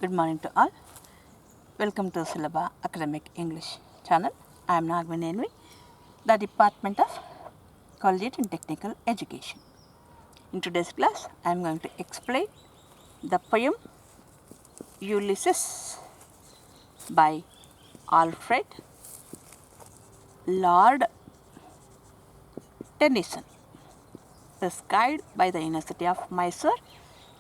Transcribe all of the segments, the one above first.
Good morning to all. Welcome to SULABHA Academic English channel. I am Nagvinenvi, the Department of Collegiate and Technical Education. In today's class, I am going to explain the poem Ulysses by Alfred Lord Tennyson, prescribed by the University of Mysore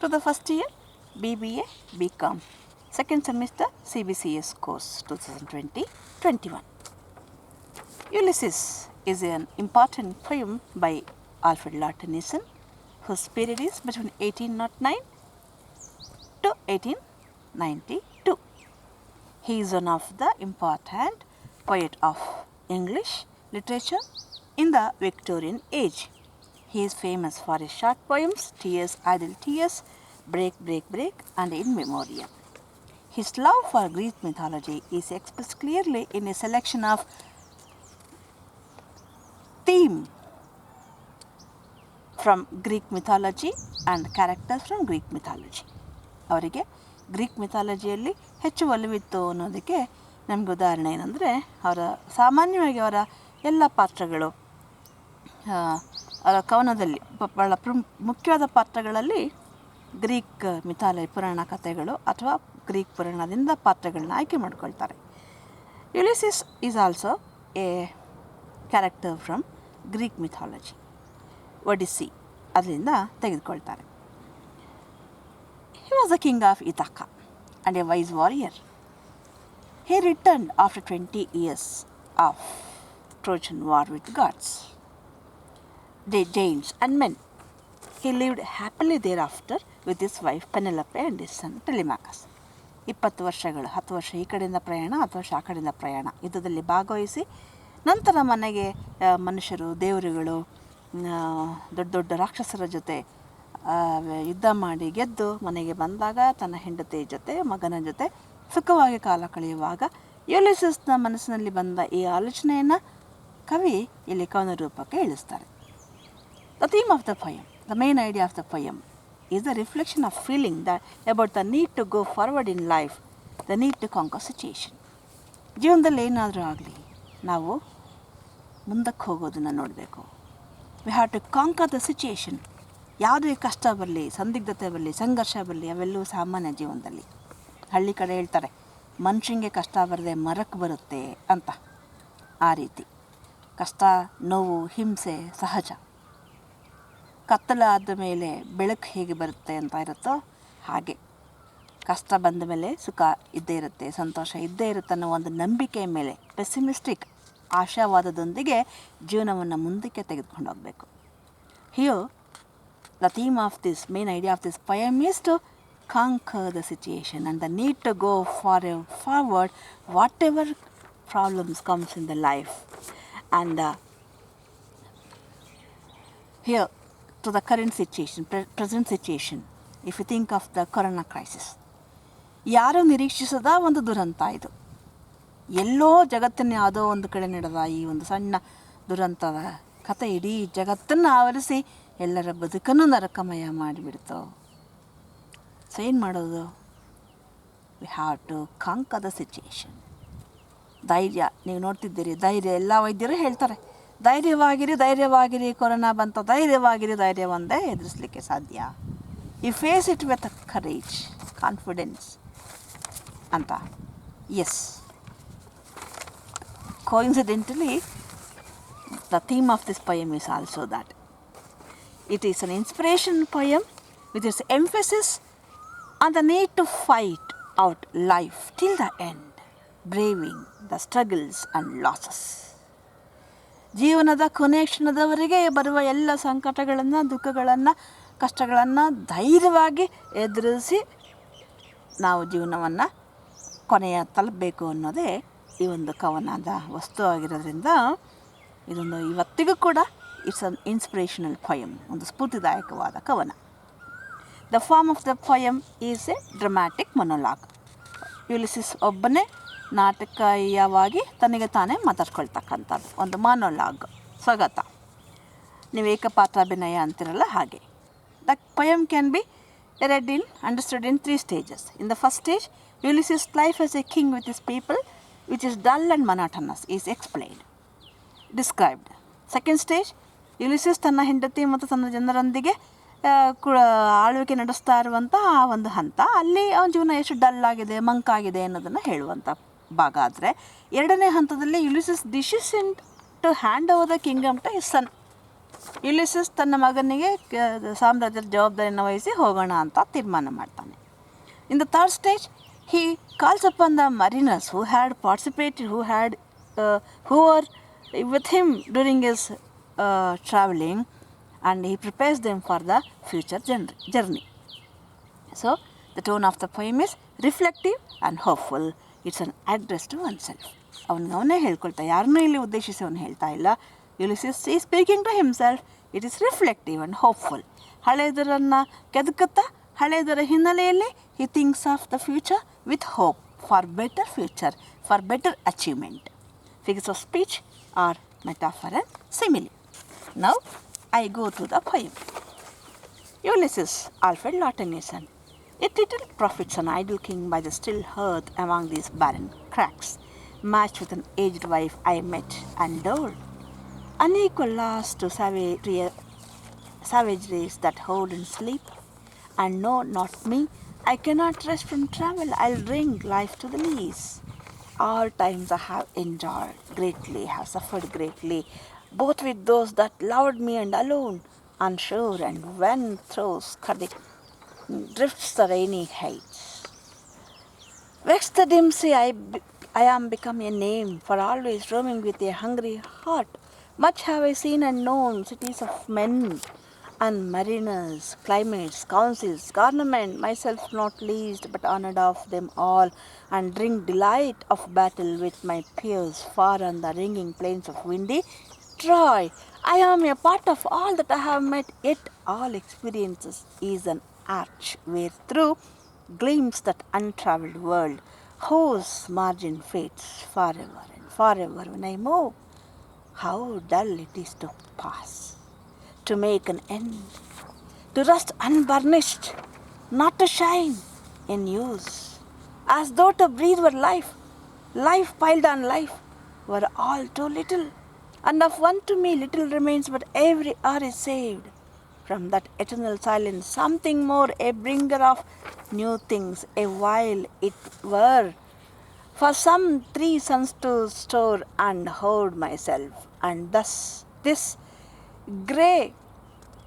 to the first year B.B.A, B.Com, second semester CBCS course 2020-21. Ulysses is an important poem by Alfred Lord Tennyson, whose period is between 1809 to 1892. He is one of the important poet of English literature in the Victorian age. He is famous for his short poems, Tears, Idle Tears, Break, Break, Break, and In Memoriam. His love for Greek mythology is expressed clearly in a selection of themes from Greek mythology and characters from Greek mythology. ಅವರಿಗೆ Greek ಮಿಥಾಲಜಿಯಲ್ಲಿ ಹೆಚ್ಚು ಒಲವಿತ್ತು ಅನ್ನೋದಕ್ಕೆ ನಮಗೆ ಉದಾಹರಣೆ ಏನಂದರೆ ಸಾಮಾನ್ಯವಾಗಿ ಅವರ ಎಲ್ಲ ಪಾತ್ರಗಳು ಅವರ ಕವನದಲ್ಲಿ ಬಹಳ ಮುಖ್ಯವಾದ ಪಾತ್ರಗಳಲ್ಲಿ ಗ್ರೀಕ್ ಪುರಾಣ ಕಥೆಗಳು ಅಥವಾ ಗ್ರೀಕ್ ಪುರಾಣದಿಂದ ಪಾತ್ರಗಳನ್ನ ಆಯ್ಕೆ ಮಾಡ್ಕೊಳ್ತಾರೆ. Ulysses is also a character from Greek mythology, Odyssey ಅದರಿಂದ ತೆಗೆದುಕೊಳ್ತಾರೆ. He was the king of Ithaca and a wise warrior. He returned after 20 years of Trojan war with gods, the Danes and men. He lived happily thereafter with his wife Penelope and his son Telemachus. 20 ವರ್ಷಗಳು, 10 ವರ್ಷ ಈ ಕಡೆಯಿಂದ ಪ್ರಯಾಣ, 10 ವರ್ಷ ಆ ಕಡೆಯಿಂದ ಪ್ರಯಾಣ, ಯುದ್ಧದಲ್ಲಿ ಭಾಗವಹಿಸಿ ನಂತರ ಮನೆಗೆ ಮನುಷ್ಯರು, ದೇವರುಗಳು, ದೊಡ್ಡ ದೊಡ್ಡ ರಾಕ್ಷಸರ ಜೊತೆ ಯುದ್ಧ ಮಾಡಿ ಗೆದ್ದು ಮನೆಗೆ ಬಂದಾಗ ತನ್ನ ಹೆಂಡತಿ ಜೊತೆ, ಮಗನ ಜೊತೆ ಸುಖವಾಗಿ ಕಾಲ ಕಳೆಯುವಾಗ ಯುಲಿಸಸ್ನ ಮನಸ್ಸಿನಲ್ಲಿ ಬಂದ ಈ ಆಲೋಚನೆಯನ್ನು ಕವಿ ಇಲ್ಲಿ ಕವನ ರೂಪಕ್ಕೆ ಇಳಿಸ್ತಾರೆ. The theme of the poem, the main idea of the poem, is the reflection of feeling that about the need to go forward in life, the need to conquer situation. ಜೀವನದಲ್ಲಿ ಏನಾದರೂ ಆಗಲಿ ನಾವು ಮುಂದಕ್ಕೆ ಹೋಗೋದನ್ನು ನೋಡಬೇಕು. We have to conquer the situation. ಯಾವುದೇ ಕಷ್ಟ ಬರಲಿ, ಸಂದಿಗ್ಧತೆ ಬರಲಿ, ಸಂಘರ್ಷ ಬರಲಿ, ಅವೆಲ್ಲವೂ ಸಾಮಾನ್ಯ ಜೀವನದಲ್ಲಿ. ಹಳ್ಳಿ ಕಡೆ ಹೇಳ್ತಾರೆ, ಮನುಷ್ಯನಿಗೆ ಕಷ್ಟ ಬರದೆ ಮರಕ್ಕೆ ಬರುತ್ತೆ ಅಂತ. ಆ ರೀತಿ ಕಷ್ಟ, ನೋವು, ಹಿಂಸೆ ಸಹಜ. ಕತ್ತಲಾದ ಮೇಲೆ ಬೆಳಕು ಹೇಗೆ ಬರುತ್ತೆ ಅಂತ ಇರುತ್ತೋ ಹಾಗೆ ಕಷ್ಟ ಬಂದ ಮೇಲೆ ಸುಖ ಇದ್ದೇ ಇರುತ್ತೆ, ಸಂತೋಷ ಇದ್ದೇ ಇರುತ್ತೆ ಅನ್ನೋ ಒಂದು ನಂಬಿಕೆಯ ಮೇಲೆ, ಪೆಸಿಮಿಸ್ಟಿಕ್ ಆಶಾವಾದದೊಂದಿಗೆ ಜೀವನವನ್ನು ಮುಂದಕ್ಕೆ ತೆಗೆದುಕೊಂಡು ಹೋಗಬೇಕು. Here the theme of this, main idea of this poem is to conquer the situation and the need to go forward whatever problems comes in the life. And here to the current situation, present situation, if you think of the corona crisis, ಯಾರೂ ನಿರೀಕ್ಷಿಸದ ಒಂದು ದುರಂತ ಇದು. ಎಲ್ಲೋ ಜಗತ್ತಿನ ಯಾವುದೋ ಒಂದು ಕಡೆ ನಡೆದ ಈ ಒಂದು ಸಣ್ಣ ದುರಂತದ ಕಥೆ ಇಡೀ ಜಗತ್ತನ್ನು ಆವರಿಸಿ ಎಲ್ಲರ ಬದುಕನ್ನು ನರಕಮಯ ಮಾಡಿಬಿಡ್ತು. ಸೊ ಏನು ಮಾಡೋದು? We have to conquer the situation. ಧೈರ್ಯ, ನೀವು ನೋಡ್ತಿದ್ದೀರಿ, ಧೈರ್ಯ ಎಲ್ಲ ವೈದ್ಯರು ಹೇಳ್ತಾರೆ, ಧೈರ್ಯವಾಗಿರಿ, ಧೈರ್ಯವಾಗಿರಿ, ಕೊರೋನಾ ಬಂತ, ಧೈರ್ಯವಾಗಿರಿ, ಧೈರ್ಯ ಒಂದೇ ಎದುರಿಸಲಿಕ್ಕೆ ಸಾಧ್ಯ. You face it with courage, confidence ಅಂತ. Yes, coincidentally the theme of this poem is also that. It is an inspiration poem with its emphasis on the need to fight out life till the end, braving the struggles and losses. ಜೀವನದ ಕೊನೆ ಕ್ಷಣದವರೆಗೆ ಬರುವ ಎಲ್ಲ ಸಂಕಟಗಳನ್ನು, ದುಃಖಗಳನ್ನು, ಕಷ್ಟಗಳನ್ನು ಧೈರ್ಯವಾಗಿ ಎದುರಿಸಿ ನಾವು ಜೀವನವನ್ನು ಕೊನೆಯ ತಲುಪಬೇಕು ಅನ್ನೋದೇ ಈ ಒಂದು ಕವನದ ವಸ್ತು ಆಗಿರೋದ್ರಿಂದ ಇದೊಂದು ಇವತ್ತಿಗೂ ಕೂಡ ಇಟ್ಸ್ ಅನ್ ಇನ್ಸ್ಪಿರೇಷನಲ್ ಪೊಯಮ್, ಒಂದು ಸ್ಫೂರ್ತಿದಾಯಕವಾದ ಕವನ. The form of the poem is a dramatic monologue. Ulysses ಒಬ್ಬನೇ ನಾಟಕೀಯವಾಗಿ ತನಗೆ ತಾನೇ ಮಾತಾಡ್ಕೊಳ್ತಕ್ಕಂಥದ್ದು ಒಂದು ಮೊನೊಲಾಗ್, ಸ್ವಗತ. ನೀವು ಏಕಪಾತ್ರಾಭಿನಯ ಅಂತಿರಲ್ಲ ಹಾಗೆ. The poem can be understood in 3 stages. In the first stage, Ulysses' life as a king with his people, which is dull and monotonous, is explained, described. Second stage, Ulysses ತನ್ನ ಹೆಂಡತಿ ಮತ್ತು ತನ್ನ ಜನರೊಂದಿಗೆ ಆಳ್ವಿಕೆ ನಡೆಸ್ತಾ ಇರುವಂಥ ಆ ಒಂದು ಹಂತ, ಅಲ್ಲಿ ಅವನ ಜೀವನ ಎಷ್ಟು ಡಲ್ ಆಗಿದೆ, ಮಂಕಾಗಿದೆ ಅನ್ನೋದನ್ನು ಹೇಳುವಂಥ ಭಾಗ. ಆದರೆ ಎರಡನೇ ಹಂತದಲ್ಲಿ Ulysses decision to hand over the kingdom to his son. Ulysses ತನ್ನ ಮಗನಿಗೆ ಸಾಮ್ರಾಜ್ಯದ ಜವಾಬ್ದಾರಿಯನ್ನು ವಹಿಸಿ ಹೋಗೋಣ ಅಂತ ತೀರ್ಮಾನ ಮಾಡ್ತಾನೆ. In the third stage, he calls upon the mariners who had participated, who were with him during his traveling, and he prepares them for the future journey. So, the tone of the poem is reflective and hopeful. It's an address to oneself. ಅವನೇ ಹೇಳ್ಕೊಳ್ತಾ, ಯಾರನ್ನೂ ಇಲ್ಲಿ ಉದ್ದೇಶಿಸಿ ಅವನು ಹೇಳ್ತಾ ಇಲ್ಲ. Ulysses is speaking to himself. It is reflective and hopeful. ಹಳೆಯದರನ್ನು ಕೆದಕುತ್ತಾ, ಹಳೆಯದರ ಹಿನ್ನೆಲೆಯಲ್ಲಿ he thinks of the future with hope for better future, for better achievement. Figures of speech are metaphor and simile. Now I go to the poem. Ulysses-Alfred Tennyson. It little profits an idle king by the still hearth among these barren cracks, matched with an aged wife I met and adored. Unequal loss to savageries that hold in sleep, and no, not me. I cannot rest from travel. I'll bring life to the lees. All times I have enjoyed greatly, have suffered greatly, both with those that loved me and alone, unsure, and when through scudding drifts the rainy heights. Vexed the dim sea, I am become a name, for always roaming with a hungry heart. Much have I seen and known, cities of men and mariners, climates, councils, government, myself not least, but honored of them all, and drink delight of battle with my peers far on the ringing plains of windy Troy. I am a part of all that I have met, yet all experiences is an arch where through gleams that untravelled world, whose margin fades forever and forever when I move. How dull it is to pass, to make an end, to rust unburnished, not to shine in use, as though to breathe were life, life piled on life were all too little, and of one to me little remains, but every hour is saved from that eternal silence, something more, a bringer of new things, a while it were for some 3 suns to store and hoard myself, and thus this grey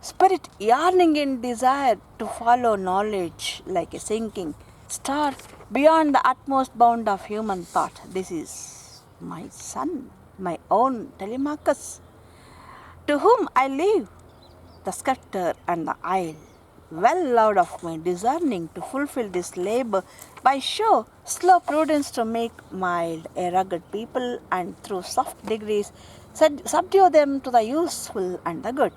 spirit yearning in desire to follow knowledge like a sinking star beyond the utmost bound of human thought. This is my son, my own Telemachus, to whom I leave the scepter and the isle, well loved of my discerning to fulfill this labor by show slow prudence to make mild a rugged people, and through soft degrees subdue them to the useful and the good.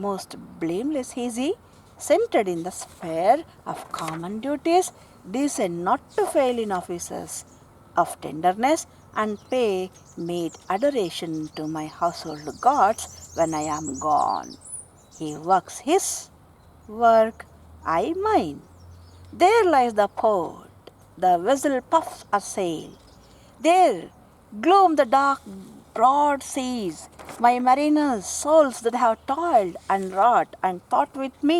Most blameless is he, centered in the sphere of common duties, decent not to fail in offices of tenderness, and pay made adoration to my household gods when I am gone. He works his work, I mine. There lies the port, the vessel puffs a sail. There gloom the dark broad seas, my mariners, souls that have toiled and wrought and thought with me,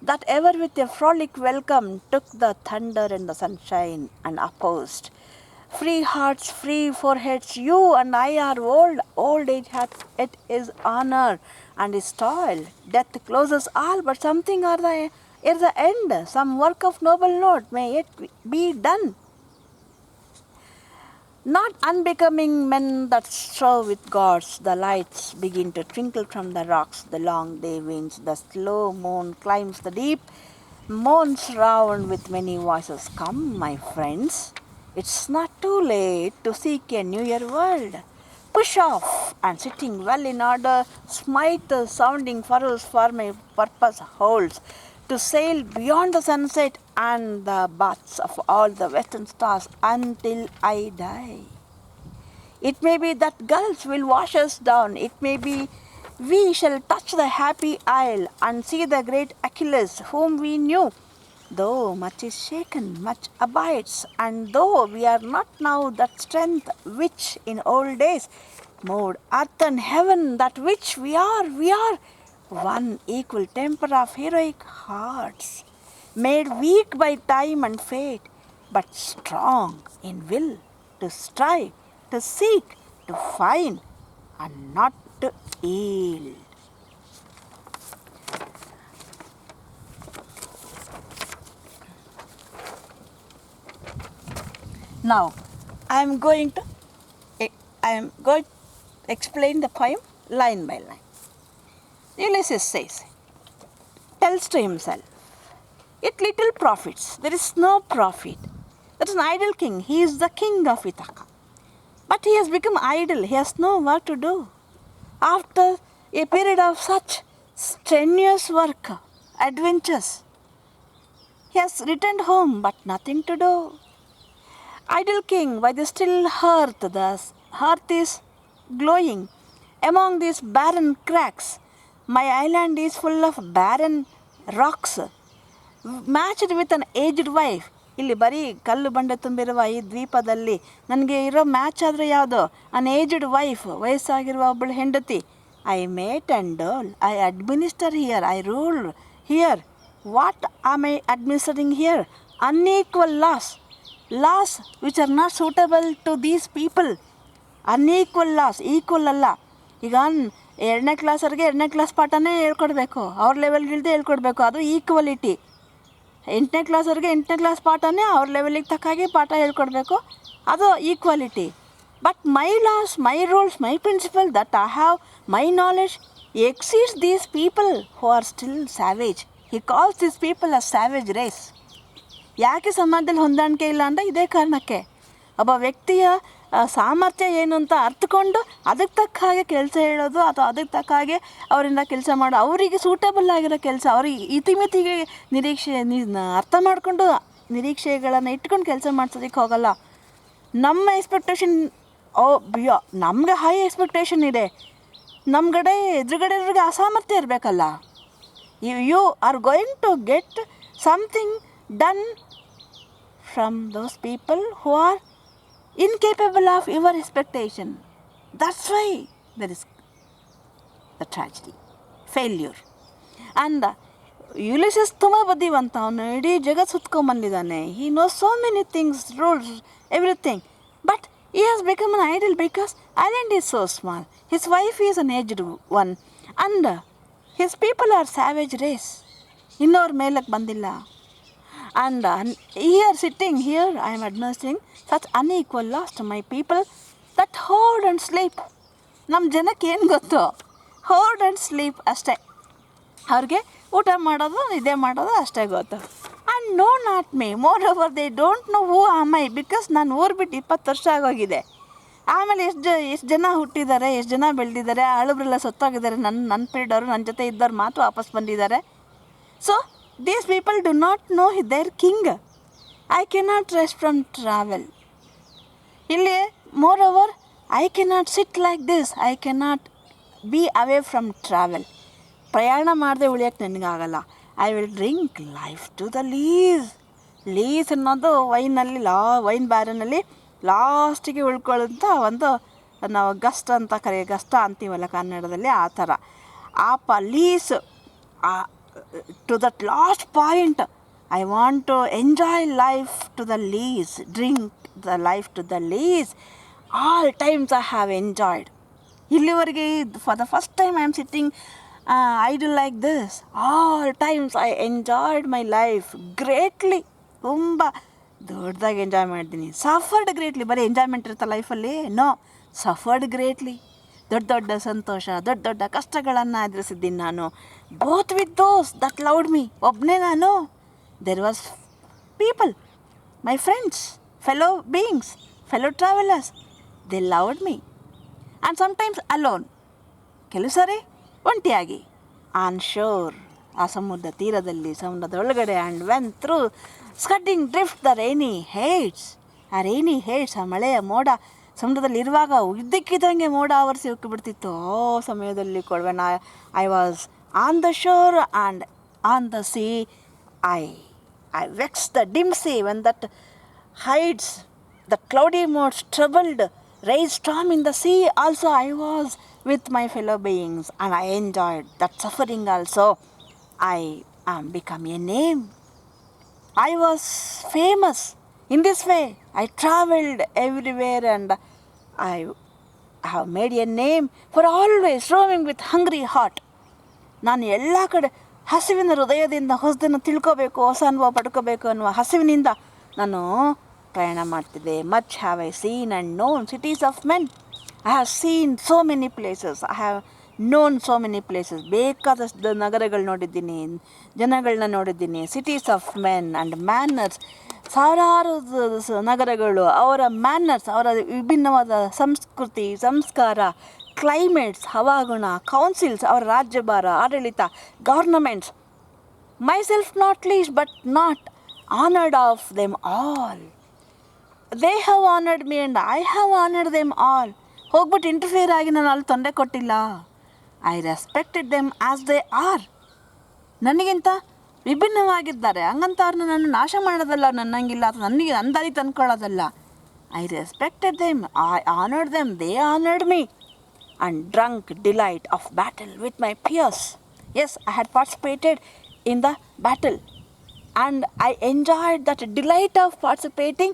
that ever with a frolic welcome took the thunder and the sunshine and opposed. Free hearts, free foreheads, you and I are old. Old age hath yet his honor and his toil. Death closes all, but something are the end. Some work of noble note may yet be done. Not unbecoming men that strove with gods, the lights begin to twinkle from the rocks, the long day winds, the slow moon climbs the deep, moans round with many voices. Come, my friends, it's not too late to seek a newer world. Push off, and sitting well in order, smite the sounding furrows for my purpose holds, to sail beyond the sunset and the baths of all the western stars until I die. It may be that gulfs will wash us down. It may be we shall touch the happy isle and see the great Achilles whom we knew, Though much is shaken, much abides, and though we are not now that strength which in old days moved earth and heaven, that which we are one equal temper of heroic hearts, made weak by time and fate, but strong in will to strive, to seek, to find, and not to yield. Now, I am going to explain the poem line by line. Ulysses says, tells to himself, it little profits, there is no profit. That is an idle king, he is the king of Ithaca. But he has become idle, he has no work to do. After a period of such strenuous work, adventures, he has returned home but nothing to do. Idle king, by the still hearth, the hearth is glowing. Among these barren cracks, my island is full of barren rocks, matched with an aged wife. ಇಲ್ಲಿ ಬರೀ ಕಲ್ಲು ಬಂಡೆ ತುಂಬಿರುವ ಈ ದ್ವೀಪದಲ್ಲಿ ನನಗೆ ಇರೋ match ಆದರೆ ಯಾವುದು? ಅನ್ ಏಜ್ಡ್ ವೈಫ್, ವಯಸ್ಸಾಗಿರುವ ಒಬ್ಬಳು ಹೆಂಡತಿ. I mete and dole, I administer here, I rule here. What am I administering here? Unequal laws which are not suitable to these people. Unequal laws, equal ಅಲ್ಲ. ಈಗ 2ನೇ ಕ್ಲಾಸವ್ರಿಗೆ 2ನೇ ಕ್ಲಾಸ್ ಪಾಠನೇ ಹೇಳ್ಕೊಡ್ಬೇಕು, ಅವ್ರ ಲೆವೆಲ್ಗಿಳ್ದೆ ಹೇಳ್ಕೊಡ್ಬೇಕು, ಅದು ಈಕ್ವಲಿಟಿ. 8ನೇ ಕ್ಲಾಸವ್ರಿಗೆ 8ನೇ ಕ್ಲಾಸ್ ಪಾಠನೇ ಅವ್ರ ಲೆವೆಲಿಗೆ ತಕ್ಕಾಗಿ ಪಾಠ ಹೇಳ್ಕೊಡ್ಬೇಕು, ಅದು equality. But my laws, my rules, my principle, that I have my knowledge exceeds these people who are still savage. He calls these people a savage race. ಯಾಕೆ ಸಮಾಜದಲ್ಲಿ ಹೊಂದಾಣಿಕೆ ಇಲ್ಲ ಅಂದರೆ ಇದೇ ಕಾರಣಕ್ಕೆ. ಒಬ್ಬ ವ್ಯಕ್ತಿಯ ಸಾಮರ್ಥ್ಯ ಏನು ಅಂತ ಅರ್ಥಕೊಂಡು ಅದಕ್ಕೆ ತಕ್ಕ ಹಾಗೆ ಕೆಲಸ ಹೇಳೋದು, ಅಥವಾ ಅದಕ್ಕೆ ತಕ್ಕ ಹಾಗೆ ಅವರಿಂದ ಕೆಲಸ ಮಾಡೋ, ಅವರಿಗೆ ಸೂಟಬಲ್ ಆಗಿರೋ ಕೆಲಸ, ಅವ್ರಿಗೆ ಇತಿಮಿತಿಗೆ ಅರ್ಥ ಮಾಡಿಕೊಂಡು ನಿರೀಕ್ಷೆಗಳನ್ನು ಇಟ್ಕೊಂಡು ಕೆಲಸ ಮಾಡ್ಸೋದಕ್ಕೆ ಹೋಗಲ್ಲ. ನಮ್ಮ ಎಕ್ಸ್ಪೆಕ್ಟೇಷನ್ ನಮಗೆ ಹೈ ಎಕ್ಸ್ಪೆಕ್ಟೇಷನ್ ಇದೆ, ನಮ್ಮ ಎದುರುಗಡೆಯವ್ರಿಗೆ ಅಸಾಮರ್ಥ್ಯ ಇರಬೇಕಲ್ಲ. You are going to get something done from those people who are incapable of your expectation. That's why there is the tragedy, failure. And Ulysses ತುಂಬ ಬುದ್ಧಿವಂತ, ಅವನು ಇಡೀ ಜಗತ್ತು ಸುತ್ಕೊಂಡ್ಬಂದಿದ್ದಾನೆ. He knows so many things, rules, everything. But he has become an idle because island is so small. His wife is an aged one. And his people are savage race. ಇನ್ನೋರ್ ಮೇಲಕ್ಕೆ ಬಂದಿಲ್ಲ. And here, sitting here, I am administering such unequal loss to my people that hoard and sleep. ನಮ್ಮ ಜನಕ್ಕೆ ಏನು ಗೊತ್ತು? ಹೋರ್ಡ್ and sleep ಅಷ್ಟೇ. ಅವ್ರಿಗೆ ಊಟ ಮಾಡೋದು, ನಿದ್ದೆ ಮಾಡೋದು ಅಷ್ಟೇ ಗೊತ್ತು. And know not me, moreover they don't know who am I, because ನಾನು ಊರು ಬಿಟ್ಟು 20 ವರ್ಷ ಆಗೋಗಿದೆ. ಆಮೇಲೆ ಎಷ್ಟು ಜನ ಹುಟ್ಟಿದ್ದಾರೆ, ಎಷ್ಟು ಜನ ಬೆಳೆದಿದ್ದಾರೆ, ಹಳಬ್ರೆಲ್ಲ ಸತ್ತೋಗಿದ್ದಾರೆ. ನನ್ನ ಪೀರಿಯಡ್ ಅವರು, ನನ್ನ ಜೊತೆ ಇದ್ದವ್ರು ಮಾತ್ರ ವಾಪಸ್ ಬಂದಿದ್ದಾರೆ. So these people do not know their king. I cannot rest from travel. ಇಲ್ಲಿ moreover, I cannot sit like this. I cannot be away from travel. ಪ್ರಯಾಣ ಮಾಡದೆ ಉಳಿಯೋಕ್ಕೆ ನನಗಾಗಲ್ಲ. I will drink life to the lees ಅನ್ನೋದು ವೈನಲ್ಲಿ wine ಬ್ಯಾರನಲ್ಲಿ ಲಾಸ್ಟಿಗೆ ಉಳ್ಕೊಳ್ಳೋಂಥ ಒಂದು, ನಾವು ಗಸ್ಟ್ ಅಂತ ಗಷ್ಟ ಅಂತೀವಲ್ಲ ಕನ್ನಡದಲ್ಲಿ, ಆ ಥರ lease. To that last point, I want to enjoy life to the least, drink the life to the least. All times I have enjoyed. ಇಲ್ಲಿವರೆಗೆ for the first time I am sitting idle like this. All times I enjoyed my life greatly. ತುಂಬ ದೊಡ್ಡದಾಗಿ enjoy ಮಾಡಿದ್ದೀನಿ. Suffered greatly. ಬರೀ enjoyment ಇರುತ್ತೆ ಲೈಫಲ್ಲಿ? No, suffered greatly. ದೊಡ್ಡ ಸಂತೋಷ, ದೊಡ್ಡ ಕಷ್ಟಗಳನ್ನು ಎದುರಿಸಿದ್ದೀನಿ ನಾನು. Both with those that loved me. ಒಬ್ಬನೇ ನಾನು? There was people, my friends, fellow beings, fellow travellers, they loved me. And sometimes alone, ಕೆಲವು ಸಾರಿ ಒಂಟಿಯಾಗಿ. ಆನ್ ಶೋರ್, ಆ ಸಮುದ್ರ ತೀರದಲ್ಲಿ, ಸಮುದ್ರದ ಒಳಗಡೆ. And when through scudding drift the rainy Hyades. ಆ ರೈನಿ ಹೇಡ್ಸ್, ಆ ಮಳೆಯ ಮೋಡ ಸಮುದ್ರದಲ್ಲಿ ಇರುವಾಗ ಇದ್ದಕ್ಕಿದ್ದಂಗೆ ಮೋಡ ಆವರಿಸಿ ಹೋಗಿಬಿಡ್ತಿತ್ತು. ಆ ಸಮಯದಲ್ಲಿ I was on the shore and on the sea, I I vex the dim sea when that hides the cloudy modes troubled, raised storm in the sea. Also I was with my fellow beings, and I enjoyed that suffering also. I am become a name. I was famous in this way. I traveled everywhere, and I have made a name for always roaming with hungry heart. ನಾನು ಎಲ್ಲ ಕಡೆ ಹಸಿವಿನ ಹೃದಯದಿಂದ ಹೊಸದನ್ನು ತಿಳ್ಕೋಬೇಕು, ಹೊಸ ಅನುಭವ ಪಡ್ಕೋಬೇಕು ಅನ್ನುವ ಹಸಿವಿನಿಂದ ನಾನು ಪ್ರಯಾಣ ಮಾಡ್ತಿದ್ದೆ. Much have I seen and known cities of men. I have seen so many places. I have known so many places. ಬೇಕಾದಷ್ಟು ನಗರಗಳು ನೋಡಿದ್ದೀನಿ, ಜನಗಳನ್ನ ನೋಡಿದ್ದೀನಿ. Cities of men and manners. ಸಾವಿರಾರು ನಗರಗಳು, ಅವರ ಮ್ಯಾನರ್ಸ್, ಅವರ ವಿಭಿನ್ನವಾದ ಸಂಸ್ಕೃತಿ, ಸಂಸ್ಕಾರ, ಕ್ಲೈಮೇಟ್ಸ್, ಹವಾಗುಣ, ಕೌನ್ಸಿಲ್ಸ್, ಅವರ ರಾಜ್ಯಭಾರ, ಆಡಳಿತ, governments. Myself not least but not honoured of them all. They have honoured me and I have honoured them all. ಹೋಗ್ಬಿಟ್ಟು ಇಂಟರ್ಫಿಯರ್ ಆಗಿ ನಾನು ಅಲ್ಲಿ ತೊಂದರೆ ಕೊಟ್ಟಿಲ್ಲ. I respected them as they are. ನನಗಿಂತ ವಿಭಿನ್ನವಾಗಿದ್ದಾರೆ, ಹಂಗಂತ ಅವ್ರನ್ನ ನಾನು ನಾಶ ಮಾಡೋದಲ್ಲ, ನನ್ನಂಗಿಲ್ಲ ಅಥವಾ ನನಗೆ ಅಂದಾರಿ ತಂದ್ಕೊಳ್ಳೋದಲ್ಲ. I respected them, I honoured them, they honoured me. And drunk delight of battle with my peers. Yes, I had participated in the battle, and I enjoyed that delight of participating.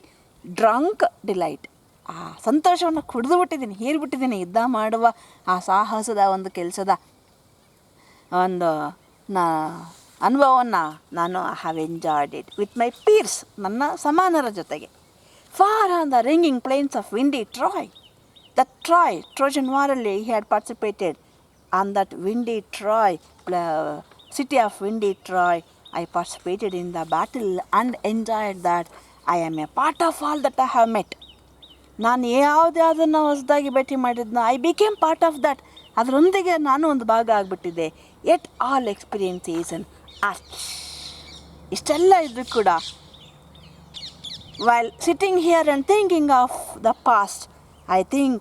Drunk delight. ಆ ಸಂತೋಷವನ್ನು ಕುಡಿದು ಬಿಟ್ಟಿದ್ದೀನಿ, ಹೀರಿಬಿಟ್ಟಿದ್ದೀನಿ. ಯುದ್ಧ ಮಾಡುವ ಆ ಸಾಹಸದ ಒಂದು ಕೆಲಸದ ಒಂದು ಅನುಭವವನ್ನು ನಾನು have enjoyed it with my peers, ನನ್ನ ಸಮಾನರ ಜೊತೆಗೆ. For on the ringing plains of windy Troy. The Trojan War, he had participated on that windy Troy, city of windy Troy. I participated in the battle and enjoyed that. I am a part of all that I have met. ನಾನು ಯಾವುದನ್ನು ಹೊಸದಾಗಿ ಭೇಟಿ ಮಾಡಿದ್ನೋ, I became part of that. ಅದರೊಂದಿಗೆ ನಾನು ಒಂದು ಭಾಗ ಆಗಿಬಿಟ್ಟಿದ್ದೆ. Yet all experience is an arch. ಇಷ್ಟೆಲ್ಲ ಇದ್ರೂ ಕೂಡ, while sitting here and thinking of the past, I think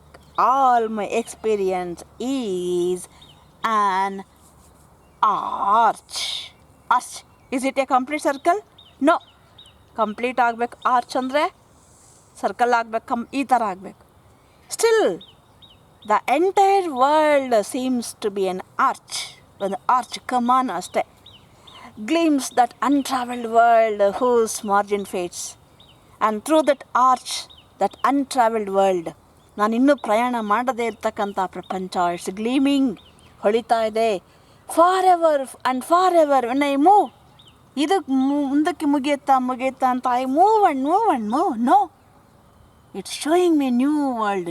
all my experience is an arch. Arch. Is it a complete circle? No. Complete ಆಗಬೇಕು. Arch ಅಂದರೆ circle ಆಗಬೇಕು, ಈ ಥರ ಆಗಬೇಕು. Still the entire world seems to be an arch. ಒಂದು arch, ಕಮಾನ್ ಅಷ್ಟೇ. Gleams that untravelled world whose margin fades. And through that arch, that untravelled world, ನಾನಿನ್ನೂ ಪ್ರಯಾಣ ಮಾಡದೇ ಇರ್ತಕ್ಕಂಥ ಪ್ರಪಂಚ, ಇಟ್ಸ್ ಗ್ಲೀಮಿಂಗ್, ಹೊಳಿತಾ ಇದೆ. For ever and for ever when I move. ಇದು ಮುಂದಕ್ಕೆ ಮುಗಿಯುತ್ತಾ ಅಂತ I move and move and move. No, it's showing me new world,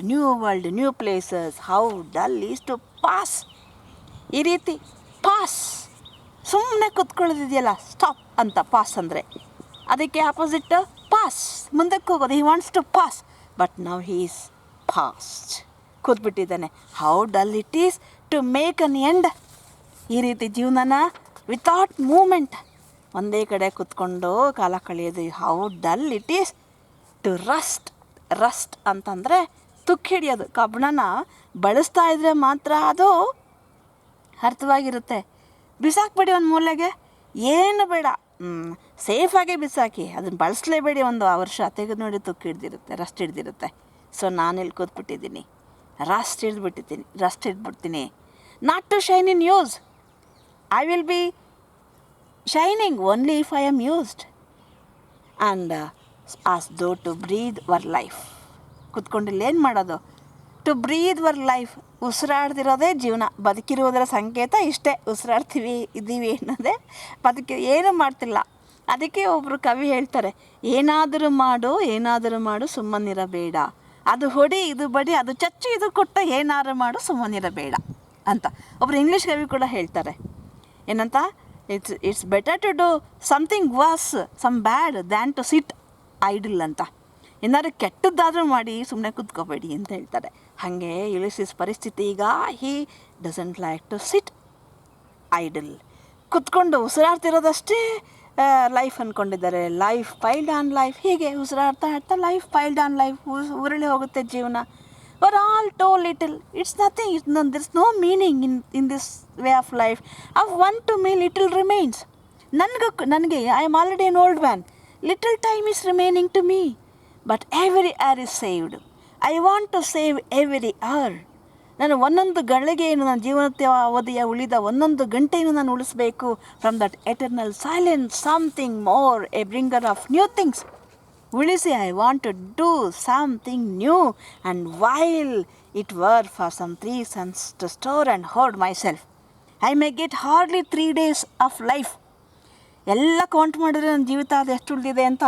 new places. How dull is to pass. ಈ ರೀತಿ ಪಾಸ್, ಸುಮ್ಮನೆ ಕೂತ್ಕೊಳ್ಳೋದಿದೆಯಲ್ಲ, ಸ್ಟಾಪ್ ಅಂತ ಪಾಸ್ ಅಂದರೆ. ಅದಕ್ಕೆ ಆಪೋಸಿಟ್ ಪಾಸ್, ಮುಂದಕ್ಕೆ ಹೋಗೋದು. He wants to pass, but now he is past, ಕೂತ್ಬಿಟ್ಟಿದ್ದಾನೆ. How dull it is to make an end. ಈ ರೀತಿ ಜೀವನನ ವಿತೌಟ್ ಮೂಮೆಂಟ್, ಒಂದೇ ಕಡೆ ಕೂತ್ಕೊಂಡು ಕಾಲ ಕಳೆಯೋದು. How dull it is to rust. Rust ಅಂತಂದರೆ ತುಕ್ಕು ಹಿಡಿಯೋದು. ಕಬ್ಬಣನ ಬಳಸ್ತಾ ಇದ್ದರೆ ಮಾತ್ರ ಅದು ಅರ್ಥವಾಗಿರುತ್ತೆ. ಬಿಸಾಕ್ಬೇಡಿ ಒಂದು ಮೂಲೆಗೆ, ಏನು ಬೇಡ, ಸೇಫಾಗಿ ಬಿಸಾಕಿ, ಅದನ್ನು ಬಳಸಲೇಬೇಡಿ. ಒಂದು ವರ್ಷ ತೆಗೆದು ನೋಡಿ ತುಕ್ಕು ಹಿಡ್ದಿರುತ್ತೆ, ರಸ್ಟ್ ಹಿಡ್ದಿರುತ್ತೆ. ಸೊ ನಾನೆಲ್ಲಿ ಕೂತ್ಬಿಟ್ಟಿದ್ದೀನಿ, ರಸ್ಟ್ ಹಿಡ್ಬಿಡ್ತೀನಿ. Not to shine in use. I will be shining only if I am used. And as though to breathe were life. ಕೂತ್ಕೊಂಡಿಲ್ಲ ಏನು ಮಾಡೋದು? To breathe were life. ಉಸಿರಾಡ್ದಿರೋದೇ ಜೀವನ. ಬದುಕಿರುವುದರ ಸಂಕೇತ ಇಷ್ಟೇ, ಇದ್ದೀವಿ ಅನ್ನೋದೇ. ಏನೂ ಮಾಡ್ತಿಲ್ಲ. ಅದಕ್ಕೆ ಒಬ್ಬರು ಕವಿ ಹೇಳ್ತಾರೆ, ಏನಾದರೂ ಮಾಡು ಸುಮ್ಮನಿರಬೇಡ. ಅದು ಹೊಡಿ, ಇದು ಬಡಿ, ಅದು ಚಚ್ಚು, ಇದು ಕೊಟ್ಟ, ಏನಾರು ಮಾಡು ಸುಮ್ಮನಿರಬೇಡ ಅಂತ ಒಬ್ಬರು ಇಂಗ್ಲೀಷ್ ಕವಿ ಕೂಡ ಹೇಳ್ತಾರೆ. ಏನಂತ? It's better to do something worse, some bad than to sit idle ಅಂತ. ಏನಾದ್ರು ಕೆಟ್ಟದ್ದಾದರೂ ಮಾಡಿ ಸುಮ್ಮನೆ ಕೂತ್ಕೋಬೇಡಿ ಅಂತ ಹೇಳ್ತಾರೆ. ಹಾಗೆ ಯುಲಿಸಿಸ್ ಪರಿಸ್ಥಿತಿ ಈಗ, he doesn't like to sit idle. ಕುತ್ಕೊಂಡು ಉಸಿರಾಡ್ತಿರೋದಷ್ಟೇ ಲೈಫ್ ಅಂದ್ಕೊಂಡಿದ್ದಾರೆ. Life piled on life. ಹೀಗೆ ಉಸಿರಾಡ್ತಾ ಲೈಫ್ ಪೈಲ್ಡ್ ಆನ್ ಲೈಫ್, ಉರುಳಿ ಹೋಗುತ್ತೆ ಜೀವನ. Were all too little. It's nothing. There is no meaning in this way of life. Of one to me little remains. ನನಗೆ I am already an old man. Little time is remaining to me, but every hour is saved. I want to save every hour. ನಾನು ಒಂದೊಂದು ಗಳಿಗೆಯನ್ನು ನನ್ನ ಜೀವನದ ಅವಧಿಯ ಉಳಿದ ಒಂದೊಂದು ಗಂಟೆಯನ್ನು ನಾನು ಉಳಿಸಬೇಕು. From that eternal silence something more, a bringer of new things. ಉಳಿಸಿ, I want to do something new, and vile it were for some 3 sons to store and hold myself. I may get hardly 3 days of life. ಎಲ್ಲ count ಮಾಡಿದ್ರೆ ನನ್ನ ಜೀವಿತ ಅದು ಎಷ್ಟು ಉಳಿದಿದೆ ಅಂತ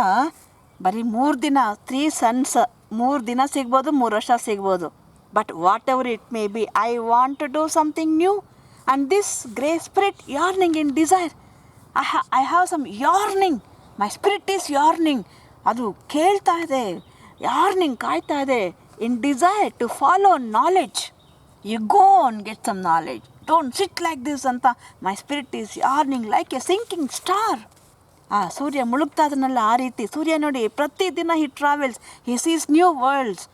ಬರೀ 3 ದಿನ, 3 sons, 3 ದಿನ ಸಿಗ್ಬೋದು, 3 ವರ್ಷ ಸಿಗ್ಬೋದು. But whatever it may be, I want to do something new. And this grey spirit yearning in desire. I have some yearning. My spirit is yearning. ಅದು ಕೇಳ್ತಾ ಇದೆ, ಯಾರ್ನಿಂಗ್ ಕಾಯ್ತಾ ಇದೆ. In desire to follow knowledge. You go on get some knowledge. Don't sit like this ಅಂತ my spirit is yearning like a sinking star. ಆ ಸೂರ್ಯ ಮುಳುಗ್ತಾ ಇದನ್ನಲ್ಲ, ಆ ರೀತಿ ಸೂರ್ಯ ನೋಡಿ ಪ್ರತಿದಿನ ಹಿ travels, he sees new worlds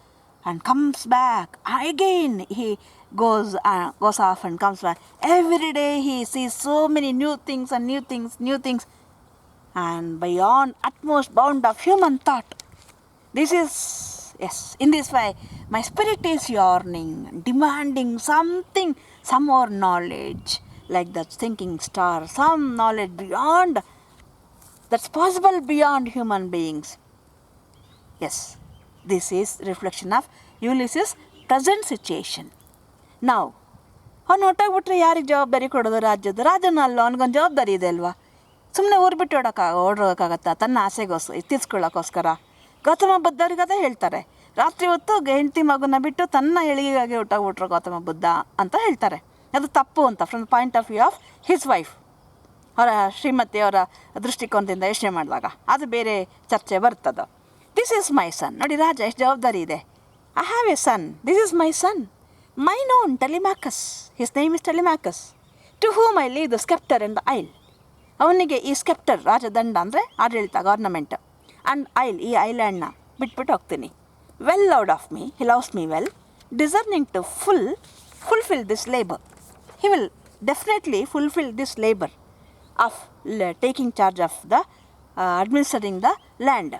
and comes back again. He goes off and comes back. Every day he sees so many new things and new things and beyond utmost bound of human thought. This is, yes, in this way my spirit is yearning, demanding something, some more knowledge, like that thinking star, some knowledge beyond, that's possible beyond human beings. Yes, this is reflection of Ulysses' present situation. ನಾವು ಅವ್ನು ಹೊಟ್ಟೋಗ್ಬಿಟ್ರೆ ಯಾರಿಗೆ ಜವಾಬ್ದಾರಿ ಕೊಡೋದು? ರಾಜನ ಅಲ್ಲ, ಅವ್ನಿಗೊಂದು ಜವಾಬ್ದಾರಿ ಇದೆ ಅಲ್ವಾ. ಸುಮ್ಮನೆ ಊರು ಬಿಟ್ಟು ಓಡೋಕ್ಕಾಗತ್ತಾ ತನ್ನ ಆಸೆಗೋಸ್ಕರ ಇತ್ತಿಸ್ಕೊಳ್ಳೋಕ್ಕೋಸ್ಕರ? ಗೌತಮ ಬುದ್ಧವ್ರಿಗೆ ಅದೇ ಹೇಳ್ತಾರೆ. ರಾತ್ರಿ ಹೊತ್ತು ಹೆಂಡತಿ ಮಗುನ ಬಿಟ್ಟು ತನ್ನ ಎಳಿಗೆಗಾಗಿ ಹೊಟ್ಟೋಗ್ಬಿಟ್ರು ಗೌತಮ ಬುದ್ಧ ಅಂತ ಹೇಳ್ತಾರೆ. ಅದು ತಪ್ಪು ಅಂತ from the point of view of his wife, ಅವರ ಶ್ರೀಮತಿಯವರ ದೃಷ್ಟಿಕೋನದಿಂದ ಯೋಚನೆ ಮಾಡಿದಾಗ ಅದು ಬೇರೆ ಚರ್ಚೆ ಬರ್ತದೆ. This is my son. ನೋಡಿ ರಾಜ ಎಷ್ಟು ಜವಾಬ್ದಾರಿ ಇದೆ. I have a son, this is my son, mine own Telemachus, his name is Telemachus, to whom I leave the scepter and the isle. ಅವನಿಗೆ ಈ ಸ್ಕೆಪ್ಟರ್, ರಾಜದಂಡ ಅಂದರೆ ಆಡಳಿತ, ಗವರ್ನಮೆಂಟ್, ಆ್ಯಂಡ್ ಐಲ್, ಈ ಐಲ್ಯಾಂಡ್ನ ಬಿಟ್ಬಿಟ್ಟು ಹೋಗ್ತೀನಿ. Well loved of me, he loves me well, discerning to fulfill this labor. He will definitely fulfill this labor of taking charge of the administering the land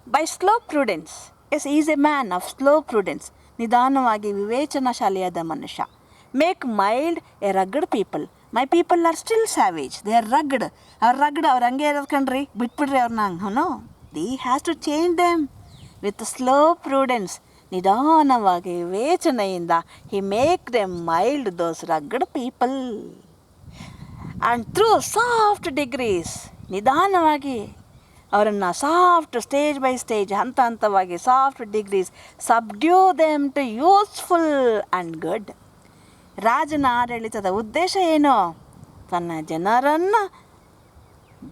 by slow prudence. Yes, he is a man of slow prudence. ನಿಧಾನವಾಗಿ ವಿವೇಚನಾಶಾಲಿಯಾದ ಮನುಷ್ಯ. Make mild a rugged people. My people are still savage, they are rugged. ಅವ್ರು ಹಂಗೆ ಇರೋದು ಕಣ್ರಿ, ಬಿಟ್ಬಿಡ್ರಿ ಅವ್ರನ್ನ. No, the has to change them with slow prudence. ನಿಧಾನವಾಗಿ ವಿವೇಚನೆಯಿಂದ he make them mild those rugged people. And through soft degrees, ನಿಧಾನವಾಗಿ ಅವರನ್ನು ಸಾಫ್ಟ್, ಸ್ಟೇಜ್ ಬೈ ಸ್ಟೇಜ್, ಹಂತ ಹಂತವಾಗಿ soft degrees, subdue them to useful and good. ರಾಜನ ಆಡಳಿತದ ಉದ್ದೇಶ ಏನು? ತನ್ನ ಜನರನ್ನು,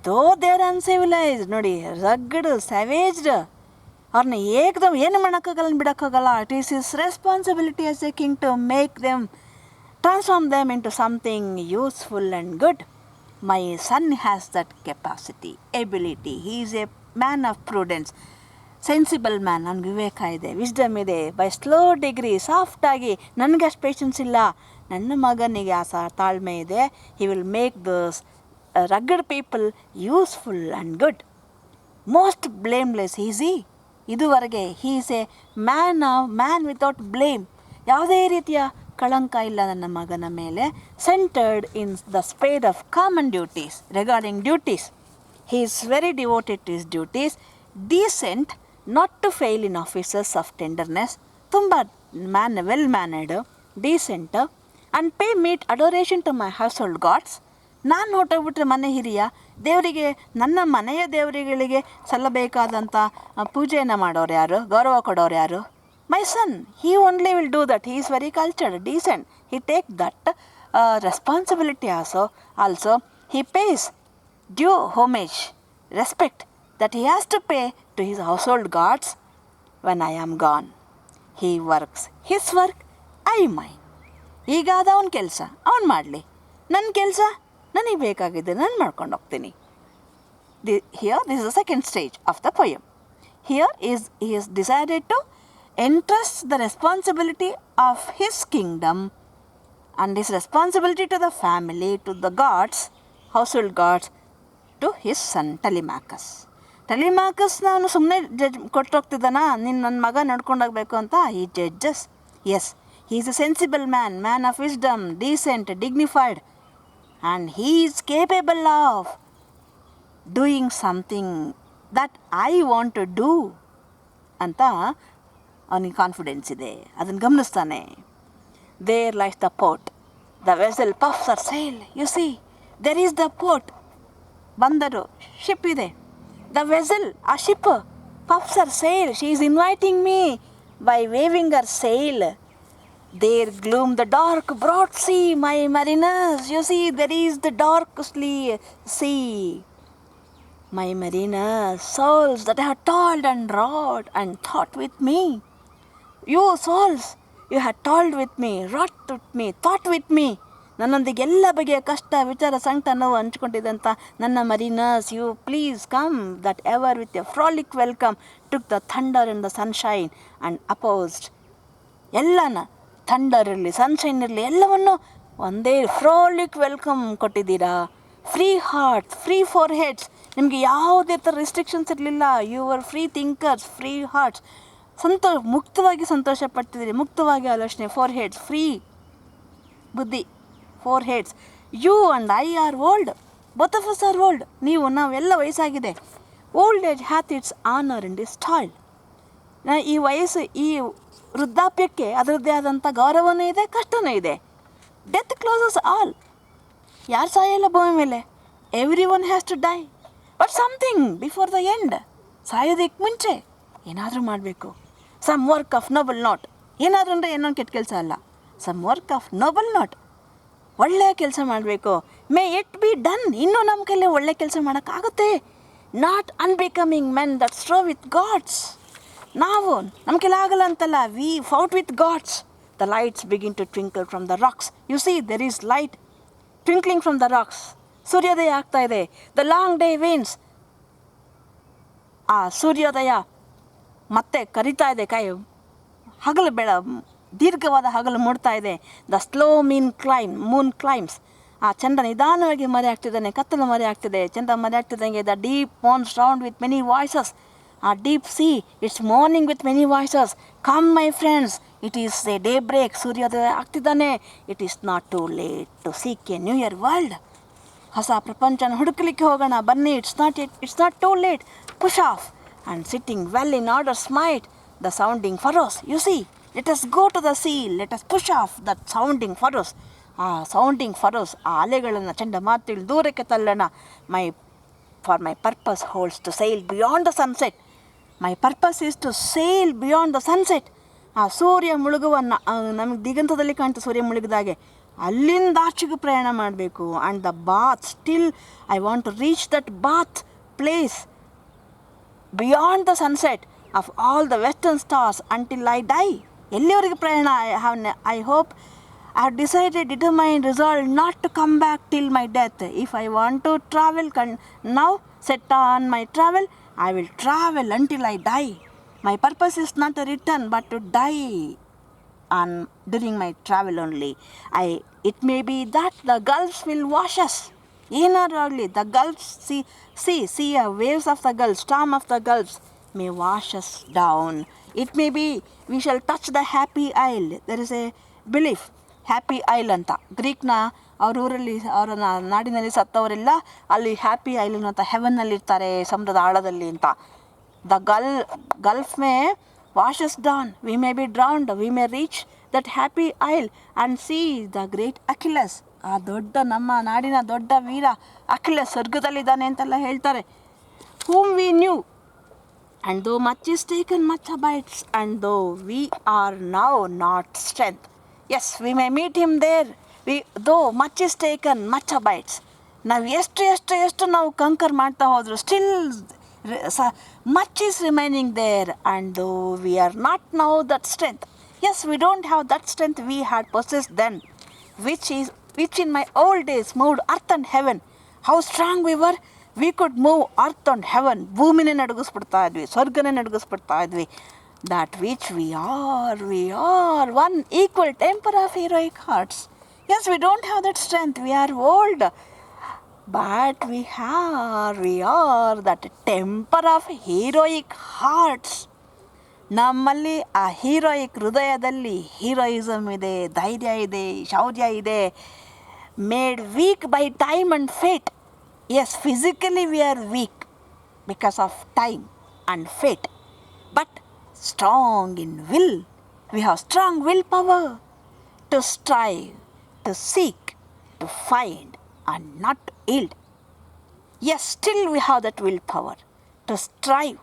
ದೋ ದೇರ್ ಅನ್ಸಿವಿಲೈಸ್ಡ್, ನೋಡಿ ರಗ್ಗಡ್, ಸ್ಯಾವೇಜ್ಡ್, ಅವ್ರನ್ನ ಏಕದಮ್ ಏನು ಮಾಡೋಕ್ಕಾಗಲ್ಲ, ಬಿಡೋಕ್ಕಾಗಲ್ಲ. It is his responsibility as a king to make them, transform them into something useful and good. My son has that capacity, ability. He is a man of prudence, sensible man. ನನಗೆ ವಿವೇಕ ಇದೆ, wisdom ಇದೆ. By slow degree, ಸಾಫ್ಟಾಗಿ, ನನಗೆ ಅಷ್ಟು patience ಇಲ್ಲ, ನನ್ನ ಮಗನಿಗೆ ಆ ತಾಳ್ಮೆ ಇದೆ. He will make those rugged people useful and good, most blameless. ಈಸಿ ಇದುವರೆಗೆ he is a man without blame. ಯಾವುದೇ ರೀತಿಯ ಕಳಂಕ ಇಲ್ಲ ನನ್ನ ಮಗನ ಮೇಲೆ. Centred in the sphere of common duties, regarding duties. He is very devoted to his duties. Decent, not to fail in offices of tenderness. ತುಂಬ well mannered, decent. And pay meet adoration to my household gods. ನಾನು ಹೊರಟೋಗ್ಬಿಟ್ರೆ ಮನೆ ಹಿರಿಯ ದೇವರಿಗೆ, ನನ್ನ ಮನೆಯ ದೇವರುಗಳಿಗೆ ಸಲ್ಲಬೇಕಾದಂಥ ಪೂಜೆಯನ್ನು ಮಾಡೋರು ಯಾರು, ಗೌರವ ಕೊಡೋರು ಯಾರು? My son, he only will do that. He is very cultured, decent. He takes that responsibility also. He pays due homage, respect that he has to pay to his household gods when I am gone. He works his work, I mine. ಈಗ ಅದು ಅವನ ಕೆಲಸ ಅವನು ಮಾಡಲಿ, ನನ್ನ ಕೆಲಸ ನನಗೆ ಬೇಕಾಗಿದೆ, ನಾನು ಮಾಡ್ಕೊಂಡು ಹೋಗ್ತೀನಿ. Here, this is the second stage of the poem. Here he is decided to entrust the responsibility of his kingdom and his responsibility to the family, to the gods, household gods, to his son Telemachus. ಟೆಲಿಮ್ಯಾಕಸ್ನ ಅವನು ಸುಮ್ಮನೆ ಕೊಟ್ಟೋಗ್ತಿದ್ದಾನ, ನೀನು ನನ್ನ ಮಗ ನಡ್ಕೊಂಡೋಗ್ಬೇಕು ಅಂತ. ಈ judges, yes, he is a sensible man, man of wisdom, decent, dignified, and he is capable of doing something that I want to do ಅಂತ ಅವನಿಗೆ ಕಾನ್ಫಿಡೆನ್ಸ್ ಇದೆ, ಅದನ್ನು ಗಮನಿಸ್ತಾನೆ. There lies the port, the vessel puffs her sail, you see, there is the port, ಬಂದರು, ship ಇದೆ. The vessel, ಆ ship, puffs her sail, she is inviting me by waving her sail. There gloom the dark broad sea, my mariners, you see, there is the dark sea. My mariners, souls that have toiled and wrought and thought with me. You souls, you have toiled with me, wrought with me, thought with me. ನನ್ನೊಂದಿಗೆ ಎಲ್ಲ ಬಗೆಯ ಕಷ್ಟ, ವಿಚಾರ, ಸಂಕಟ, ನೋವು ಹಂಚ್ಕೊಂಡಿದ್ದಂಥ ನನ್ನ mariners, you please come, that ever with a frolic welcome took the thunder and the sunshine and opposed. ಎಲ್ಲನ, ಥಂಡರ್ ಇರಲಿ, ಸನ್ಶೈನ್ ಇರಲಿ, ಎಲ್ಲವನ್ನು ಒಂದೇ ಫ್ರಾಲಿಕ್ ವೆಲ್ಕಮ್ ಕೊಟ್ಟಿದ್ದೀರಾ. Free hearts, free foreheads, ನಿಮಗೆ ಯಾವುದೇ ಥರ ರಿಸ್ಟ್ರಿಕ್ಷನ್ಸ್ ಇರಲಿಲ್ಲ. You are free thinkers, free hearts, ಮುಕ್ತವಾಗಿ ಸಂತೋಷ ಪಡ್ತಿದ್ದೀರಿ, ಮುಕ್ತವಾಗಿ ಆಲೋಚನೆ. ಫೋರ್ ಹೆಡ್ಸ್, ಫ್ರೀ ಬುದ್ಧಿ, foreheads. You and I are old, both of us are old. ನಾವೆಲ್ಲ ವಯಸ್ಸಾಗಿದೆ. Old age hath it's honour and it's toil. ಈ ವಯಸ್ಸು, ಈ ವೃದ್ಧಾಪ್ಯಕ್ಕೆ ಅದರದ್ದೇ ಆದಂಥ ಗೌರವನೂ ಇದೆ, ಕಷ್ಟನೂ ಇದೆ. Death closes all. ಯಾರು ಸಾಯಲ್ಲ ಭೂಮಿ ಮೇಲೆ. Every one has to die, but something before the end. ಸಾಯೋದಕ್ಕೆ ಮುಂಚೆ ಏನಾದರೂ ಮಾಡಬೇಕು. Some work of noble note, ಏನಾದರೂ ಅಂದರೆ ಏನೋ ಕೆಟ್ಟ ಕೆಲಸ ಅಲ್ಲ, some work of noble note, ಒಳ್ಳೆಯ ಕೆಲಸ ಮಾಡಬೇಕು. May it be done. ಇನ್ನೂ ನಮ್ಮ ಕೈಲಿ ಒಳ್ಳೆ ಕೆಲಸ ಮಾಡೋಕ್ಕಾಗುತ್ತೆ. Not unbecoming men that strove with gods. ನಾವು ನಮ್ಮ ಕೈಲಿ ಆಗಲ್ಲ ಅಂತಲ್ಲ, we fought with God's. The lights begin to twinkle from the rocks. You see, there is light twinkling from the rocks. ಸೂರ್ಯೋದಯ ಆಗ್ತಾ ಇದೆ. The long day wanes. ಆ ಸೂರ್ಯೋದಯ ಮತ್ತೆ ಕರಿತಾ ಇದೆ. ಹಗಲು ದೀರ್ಘವಾದ ಹಗಲು ಮೂಡ್ತಾ ಇದೆ. The slow moon claims. ಆ ಚಂದ್ರ ನಿಧಾನವಾಗಿ ಮರೆ ಆಗ್ತಿದ್ದಾನೆ, ಕತ್ತಲು ಮರೆ ಆಗ್ತಿದೆ. ಚಂದ್ರ ಮರೆ ಆಗ್ತಿದ್ದಂಗೆ the deep moans round with many voices. ಆ deep sea, it's morning with many voices. Come my friends, it is a daybreak. ಸೂರ್ಯೋದಯ ಆಗ್ತಿದ್ದಾನೆ. It is not too late to seek a newer world. ಹೊಸ ಪ್ರಪಂಚನ ಹುಡುಕಲಿಕ್ಕೆ ಹೋಗೋಣ, ಬನ್ನಿ. It's not too late. Push off and sitting well in order smite the sounding furrows. You see, let us go to the sea, let us push off that sounding furrows. ಆ sounding furrows, ಆ ಅಲೆಗಳನ್ನು ಚಂಡಮಾರುತಗಳು ದೂರಕ್ಕೆ ತಳ್ಳೋಣ. For my purpose holds to sail beyond the sunset. My purpose is to sail beyond the sunset. ಆ ಸೂರ್ಯ ಮುಳುಗುವ, ನಮಗೆ ದಿಗಂತದಲ್ಲಿ ಕಾಣ್ತಾ ಸೂರ್ಯ ಮುಳುಗಿದಾಗೆ, ಅಲ್ಲಿಂದ ಆಚೆಗೂ ಪ್ರಯಾಣ ಮಾಡಬೇಕು. And the bath, still I want to reach that bath place beyond the sunset of all the western stars until I die. ಎಲ್ಲಿವರೆಗೆ ಪ್ರಯಾಣ? I hope, I have decided, determined, resolved not to come back till my death. If I want to travel now, set on my travel, I will travel until I die. My purpose is not to return, but to die during my travel only. It may be that the gulfs will wash us. ಏನಾರು ಆಗಲಿ, the gulfs, see waves of the gulf, storm of the gulfs may wash us down. It may be we shall touch the happy isle. There is a belief, happy I'll ಅಂತ. ಗ್ರೀಕ್ನ ಅವ್ರ ಊರಲ್ಲಿ, ಅವರ ನಾಡಿನಲ್ಲಿ ಸತ್ತವರೆಲ್ಲ ಅಲ್ಲಿ happy I'll ಅಂತ ಹೆವನ್ನಲ್ಲಿರ್ತಾರೆ, ಸಮುದ್ರದ ಆಳದಲ್ಲಿ ಅಂತ. The gulf may washes down, we may be drowned, we may reach that happy isle and see the great Achilles. ಆ ದೊಡ್ಡ, ನಮ್ಮ ನಾಡಿನ ದೊಡ್ಡ ವೀರ ಅಖಿಲಸ್ ಸ್ವರ್ಗದಲ್ಲಿದ್ದಾನೆ ಅಂತೆಲ್ಲ ಹೇಳ್ತಾರೆ. whom we knew, and though much is taken, much abides, and though we are now not strength. Yes, we may meet him there. Though much is taken, much abides. ನಾವು ಎಷ್ಟು ನಾವು ಕಂಕರ್ ಮಾಡ್ತಾ ಹೋದ್ರು, still much is remaining there, and though we are not now that strength. Yes, we don't have that strength we had possessed then, which in my old days moved earth and heaven. How strong we were, we could move earth and heaven. ಭೂಮಿನೇ ನಡುಗಿಸ್ಬಿಡ್ತಾ ಇದ್ವಿ, ಸ್ವರ್ಗನೇ ನಡುಗಿಸ್ಬಿಡ್ತಾ ಇದ್ವಿ. That which we are one equal temper of heroic hearts. Yes, we don't have that strength. We are old. But we are that temper of heroic hearts. ನಮ್ಮಲ್ಲಿ ಆ heroic ಹೃದಯದಲ್ಲಿ heroism ಇದೆ, ಧೈರ್ಯ ಇದೆ, ಶೌರ್ಯ ಇದೆ. Made weak by time and fate. Yes, physically we are weak because of time and fate, but strong in will. We have strong will power to strive, to seek, to find and not to yield. Yes, still we have that will power to strive,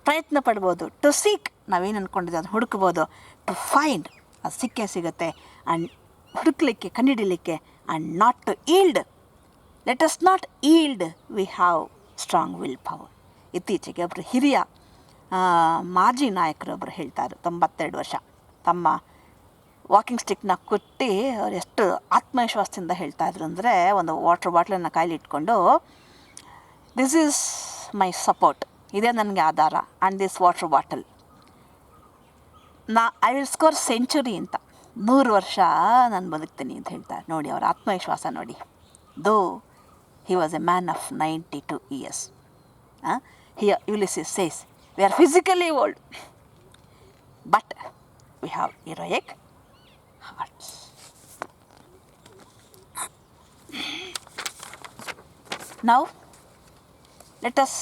ಪ್ರಯತ್ನ ಪಡ್ಬೋದು. To seek, ನಾವೇನು ಅಂದ್ಕೊಂಡಿದ್ದೆ ಅದು ಹುಡುಕ್ಬೋದು. To find, ಅದು ಸಿಕ್ಕೇ ಸಿಗುತ್ತೆ. And ಹುಡುಕ್ಲಿಕ್ಕೆ, ಕಂಡುಹಿಡಲಿಕ್ಕೆ. And not to yield. Let us not yield. We have strong will power. ಇತ್ತೀಚೆಗೆ ಒಬ್ಬರು ಹಿರಿಯ ಮಾಜಿ ನಾಯಕರೊಬ್ಬರು ಹೇಳ್ತಾರೆ, 92 ವರ್ಷ, ತಮ್ಮ ವಾಕಿಂಗ್ ಸ್ಟಿಕ್ನ ಕುಟ್ಟಿ ಅವ್ರು ಎಷ್ಟು ಆತ್ಮವಿಶ್ವಾಸದಿಂದ ಹೇಳ್ತಾಯಿದ್ರು ಅಂದರೆ, ಒಂದು ವಾಟರ್ ಬಾಟ್ಲನ್ನು ಕೈಲಿ ಇಟ್ಕೊಂಡು, ದಿಸ್ ಈಸ್ ಮೈ ಸಪೋರ್ಟ್, ಇದೇ ನನಗೆ ಆಧಾರ, and this water bottle, I will score century ಅಂತ, 100 ವರ್ಷ ನಾನು ಬದುಕ್ತೀನಿ ಅಂತ ಹೇಳ್ತಾರೆ. ನೋಡಿ ಅವರ ಆತ್ಮವಿಶ್ವಾಸ ನೋಡಿ. ದೋ he was A man of 92 years. Here Ulysses says, we are physically old, but we have heroic hearts. Now, let us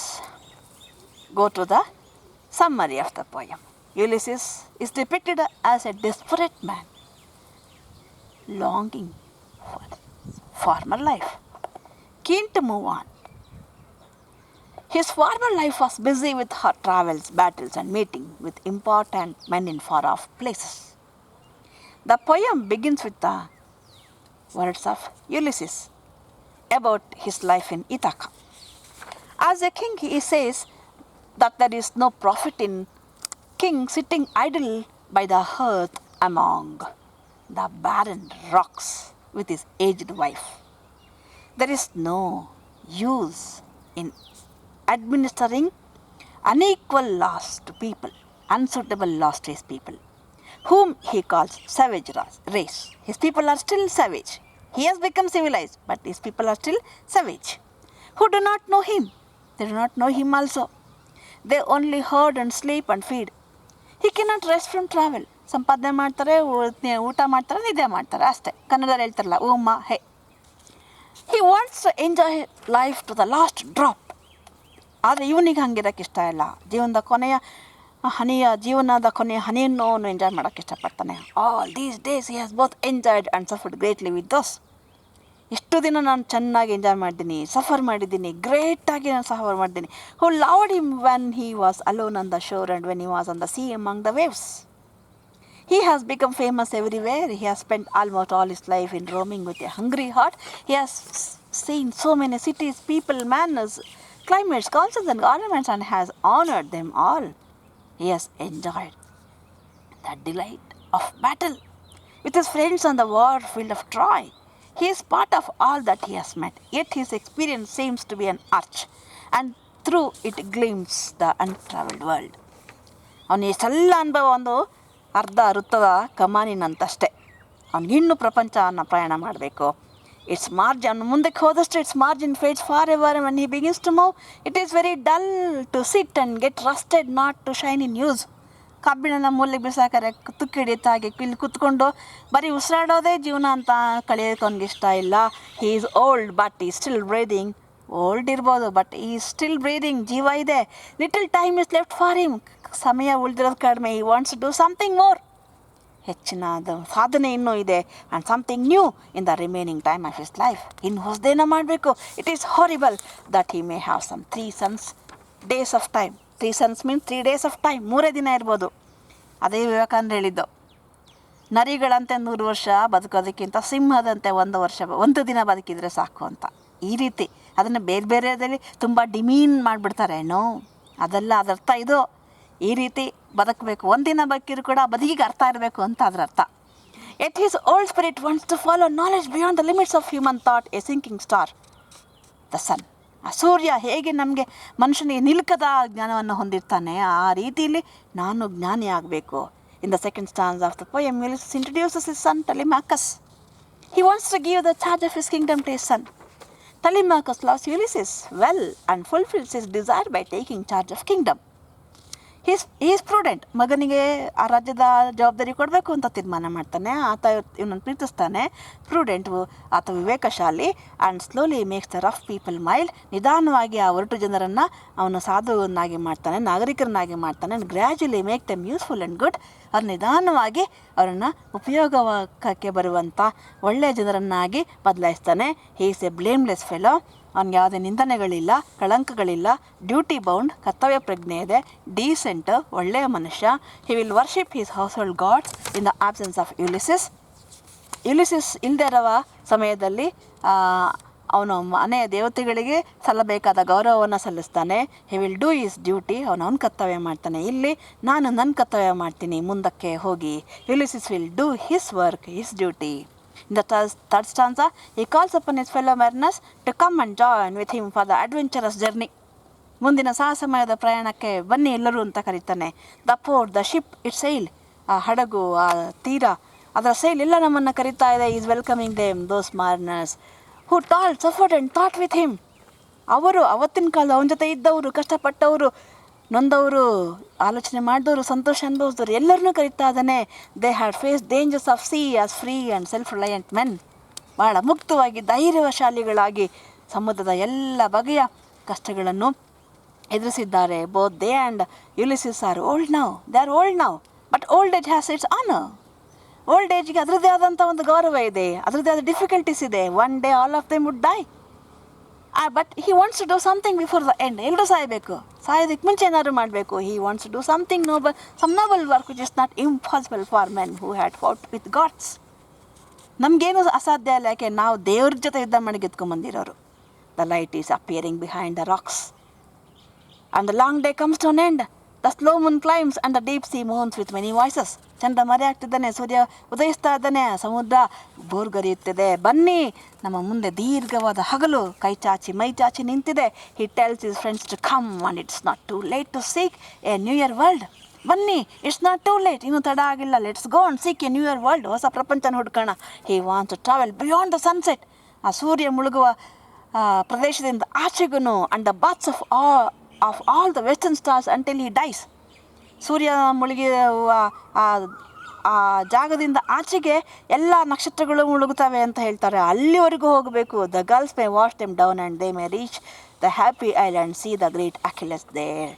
go to the summary of the poem. Ulysses is depicted as a desperate man, longing for former life, keen to move on. His former life was busy with her travels, battles, and meeting with important men in far-off places. The poem begins with the words of Ulysses about his life in Ithaca. As a king, he says that there is no profit in king sitting idle by the hearth among the barren rocks with his aged wife. There is no use in administering unequal loss to people, unsuitable loss to his people, whom he calls savage race. His people are still savage. He has become civilized, but his people are still savage, who do not know him. They do not know him also. They only herd and sleep and feed. He cannot rest from travel. ಸಂಪಾದನೆ ಮಾಡ್ತಾರೆ, ಊಟ ಮಾಡ್ತಾರೆ, ನಿದ್ದೆ ಮಾಡ್ತಾರೆ, ಅಷ್ಟೇ. ಕನ್ನಡದಲ್ಲಿ ಹೇಳ್ತಾರಲ್ಲ, ಉಮ್ಮ ಹೇ. He wants to enjoy life to the last drop. ಆದರೆ ಇವನಿಗೆ ಹಂಗಿರೋಕ್ಕೆ ಇಷ್ಟ ಇಲ್ಲ. ಜೀವನದ ಕೊನೆಯ ಹನಿಯನ್ನು ಅವನು ಎಂಜಾಯ್ ಮಾಡೋಕ್ಕೆ ಇಷ್ಟಪಡ್ತಾನೆ. All these days he has both enjoyed and suffered greatly with those. ಎಷ್ಟು ದಿನ ನಾನು ಚೆನ್ನಾಗಿ ಎಂಜಾಯ್ ಮಾಡಿದ್ದೀನಿ, ಸಫರ್ ಮಾಡಿದ್ದೀನಿ, ಗ್ರೇಟಾಗಿ ನಾನು ಸಫರ್ ಮಾಡಿದ್ದೀನಿ. Who loved him when he was alone on the shore and when he was on the sea among the waves. He has become famous everywhere. He has spent almost all his life in roaming with a hungry heart. He has seen so many cities, people, manners, climates, concepts and ornaments, and has honored them all. He has enjoyed the delight of battle with his friends on the war field of Troy. He is part of all that he has met, yet his experience seems to be an arch, and through it gleams the untravelled world. ಅವನು ಎಷ್ಟೆಲ್ಲ ಅನುಭವ, ಒಂದು ಅರ್ಧ ವೃತ್ತದ ಕಮಾನಿನಂತಷ್ಟೇ. ಅವನಿಗಿನ್ನೂ ಪ್ರಪಂಚವನ್ನು ಪ್ರಯಾಣ ಮಾಡಬೇಕು. Its margin, ಮುಂದಕ್ಕೆ ಹೋದಷ್ಟು its margin fades for ever. When he begins to move, it is very dull to sit and get rusted, not to shine in use. ಕಬ್ಬಿಣನ ಮೂಲೆಗೆ ಬಿಸಾಕರೆ ತುಕ್ಕಿ ಹಿಡಿತಾಗೆ ಇಲ್ಲಿ ಕುತ್ಕೊಂಡು ಬರೀ ಉಸಿರಾಡೋದೇ ಜೀವನ ಅಂತ ಕಳೆಯೋಕೆ ಅವ್ನಿಗೆ ಇಷ್ಟ ಇಲ್ಲ. He is old but he still breathing. Old ಇರ್ಬೋದು, ಬಟ್ ಈ ಸ್ಟಿಲ್ ಬ್ರೀದಿಂಗ್, ಜೀವ ಇದೆ. Little time is left for him. ಸಮಯ ಉಳಿದಿರೋದು ಕಡಿಮೆ. He wants to do something more. ಹೆಚ್ಚಿನ ಸಾಧನೆ ಇನ್ನೂ ಇದೆ. And something new in the remaining time of his life. ಇನ್ನು ಹೊಸದೇನ ಮಾಡಬೇಕು. It is horrible that he may have some 3 sons days of time. 3 sons means 3 days of time, 3 ದಿನ ಇರ್ಬೋದು. ಅದೇ ವಿವೇಕಾನಂದ ಹೇಳಿದ್ದು, ನರಿಗಳಂತೆ 100 ವರ್ಷ ಬದುಕೋದಕ್ಕಿಂತ ಸಿಂಹದಂತೆ 1 ದಿನ ಬದುಕಿದರೆ ಸಾಕು ಅಂತ. ಈ ರೀತಿ ಅದನ್ನು ಬೇರೆ ಬೇರೆದಲ್ಲಿ ತುಂಬ ಡಿಮೀನ್ ಮಾಡಿಬಿಡ್ತಾರೆ. ನೋ, ಅದೆಲ್ಲ ಅದರ್ಥ ಇದು. ಈ ರೀತಿ ಬದುಕಬೇಕು. 1 ದಿನ ಬದುಕಿದ್ರು ಕೂಡ ಬದುಕಿಗೆ ಅರ್ಥ ಇರಬೇಕು ಅಂತ ಅದರ ಅರ್ಥ. Yet his old spirit wants to follow knowledge beyond the limits of human thought, a sinking star, the sun. ಆ ಸೂರ್ಯ ಹೇಗೆ ನಮಗೆ ಮನುಷ್ಯನಿಗೆ ನಿಲ್ಕದ ಜ್ಞಾನವನ್ನು ಹೊಂದಿರ್ತಾನೆ, ಆ ರೀತಿಯಲ್ಲಿ ನಾನು ಜ್ಞಾನಿ ಆಗಬೇಕು. In the second stanza of the poem, Ulysses introduces his son Telemachus. He wants to give the charge of his kingdom to his son. Telemachus loves Ulysses well and fulfills his desire by taking charge of kingdom. Is prudent. ಮಗನಿಗೆ ಆ ರಾಜ್ಯದ ಜವಾಬ್ದಾರಿ ಕೊಡಬೇಕು ಅಂತ ತೀರ್ಮಾನ ಮಾಡ್ತಾನೆ. ಆತ ಇವನನ್ನು ಪ್ರೀತಿಸ್ತಾನೆ. ಪ್ರೂಡೆಂಟು, ಆತ ವಿವೇಕಶಾಲಿ. And slowly makes the rough people mild. ನಿಧಾನವಾಗಿ ಆ ಒರಟು ಜನರನ್ನು ಅವನು ಸಾಧುವನ್ನಾಗಿ ಮಾಡ್ತಾನೆ, ನಾಗರಿಕರನ್ನಾಗಿ ಮಾಡ್ತಾನೆ. And gradually make them useful and good. ಅವ್ರು ನಿಧಾನವಾಗಿ ಅವರನ್ನು ಉಪಯೋಗಕ್ಕೆ ಬರುವಂಥ ಒಳ್ಳೆಯ ಜನರನ್ನಾಗಿ ಬದಲಾಯಿಸ್ತಾನೆ. He is a blameless fellow. ಅವ್ನಿಗೆ ಯಾವುದೇ ನಿಂದನೆಗಳಿಲ್ಲ, ಕಳಂಕಗಳಿಲ್ಲ. ಡ್ಯೂಟಿ ಬೌಂಡ್, ಕರ್ತವ್ಯ ಪ್ರಜ್ಞೆ ಇದೆ. ಡೀಸೆಂಟ್, ಒಳ್ಳೆಯ ಮನುಷ್ಯ. He will worship his household gods in the absence of Ulysses ಇಲ್ಲದೆ ಇರುವ ಸಮಯದಲ್ಲಿ ಅವನು ಮನೆಯ ದೇವತೆಗಳಿಗೆ ಸಲ್ಲಬೇಕಾದ ಗೌರವವನ್ನು ಸಲ್ಲಿಸ್ತಾನೆ. He will do his duty. ಅವನ ಕರ್ತವ್ಯ ಮಾಡ್ತಾನೆ. ಇಲ್ಲಿ ನಾನು ನನ್ನ ಕರ್ತವ್ಯ ಮಾಡ್ತೀನಿ, ಮುಂದಕ್ಕೆ ಹೋಗಿ. Ulysses will do his work, his duty. In the third stanza, he calls upon his fellow mariners to come and join with him for the adventurous journey. ಮುಂದಿನ ಸಾಹಸಮಯದ ಪ್ರಯಾಣಕ್ಕೆ ಬನ್ನಿ ಎಲ್ಲರೂ ಅಂತ ಕರೀತಾನೆ. The port, the ship, it sail. ಆ ಹಡಗು, ಆ ತೀರ, ಅದರ ಸೈಲ್ ಎಲ್ಲ ನಮ್ಮನ್ನು ಕರೀತಾ ಇದೆ. Is welcoming them, those mariners who toiled, suffered and thought with him. ಅವರು ಅವತ್ತಿನ ಕಾಲ ಅವನ ಜೊತೆ ಇದ್ದವರು, ಕಷ್ಟಪಟ್ಟವರು, ನೊಂದವರು, ಆಲೋಚನೆ ಮಾಡಿದವರು, ಸಂತೋಷ ಅನುಭವಿಸಿದವರು ಎಲ್ಲರನ್ನೂ ಕರೀತಾ ಇದ್ದಾನೆ. They had face dangers of sea as free and self reliant men. ಭಾಳ ಮುಕ್ತವಾಗಿ, ಧೈರ್ಯಶಾಲಿಗಳಾಗಿ ಸಮುದ್ರದ ಎಲ್ಲ ಬಗೆಯ ಕಷ್ಟಗಳನ್ನು ಎದುರಿಸಿದ್ದಾರೆ. Both they and Ulysses are old now. They are old now, but old age has its honour. Old ಏಜ್ಗೆ ಅದರದ್ದೇ ಆದಂಥ ಒಂದು ಗೌರವ ಇದೆ, ಅದರದ್ದೇ ಆದ ಡಿಫಿಕಲ್ಟೀಸ್ ಇದೆ. One day all of them would die. But he wants to do something before the end. ಎಲ್ಲರೂ ಸಾಯಬೇಕು, ಸಾಯೋದಕ್ಕೆ ಮುಂಚೆ ಏನಾದ್ರು ಮಾಡಬೇಕು. He wants to do something noble, some noble work which is not impossible for men who had fought with gods. ನಮಗೇನು ಅಸಾಧ್ಯ ಇಲ್ಲ, ಯಾಕೆ ನಾವು ದೇವ್ರ ಜೊತೆ ಯುದ್ಧ ಮಾಡಿ ಗೆದ್ಕೊಂಬಂದಿರೋರು. The light is appearing behind the rocks and the long day comes to an end. The slow moon climbs and the deep sea moans with many voices. ಚಂದ್ರ ಮರೆ ಆಗ್ತಿದ್ದಾನೆ, ಸೂರ್ಯ ಉದಯಿಸ್ತಾ ಇದ್ದಾನೆ, ಸಮುದ್ರ ಬೋರ್ಗರಿಯುತ್ತಿದೆ. ಬನ್ನಿ, ನಮ್ಮ ಮುಂದೆ ದೀರ್ಘವಾದ ಹಗಲು ಕೈ ಚಾಚಿ ಮೈ ಚಾಚಿ ನಿಂತಿದೆ. He tells his friends to come and it's not too late to seek a newer world. ಬನ್ನಿ, ಇಟ್ಸ್ ನಾಟ್ ಟು ಲೇಟ್, ಇನ್ನೂ ತಡ ಆಗಿಲ್ಲ. Let's go and seek a newer world. ಹೊಸ ಪ್ರಪಂಚನ ಹುಡ್ಕೋಣ. He wants to travel beyond the sunset. ಆ ಸೂರ್ಯ ಮುಳುಗುವ ಪ್ರದೇಶದಿಂದ ಆಚೆಗೂ and the baths of all the western stars until he dies. ಸೂರ್ಯ ಮುಳುಗುವ ಆ ಜಾಗದಿಂದ ಆಚೆಗೆ ಎಲ್ಲ ನಕ್ಷತ್ರಗಳು ಮುಳುಗುತ್ತವೆ ಅಂತ ಹೇಳ್ತಾರೆ. ಅಲ್ಲಿವರೆಗೂ ಹೋಗಬೇಕು. The girls may wash them down and they may reach the happy island, see the great Achilles there.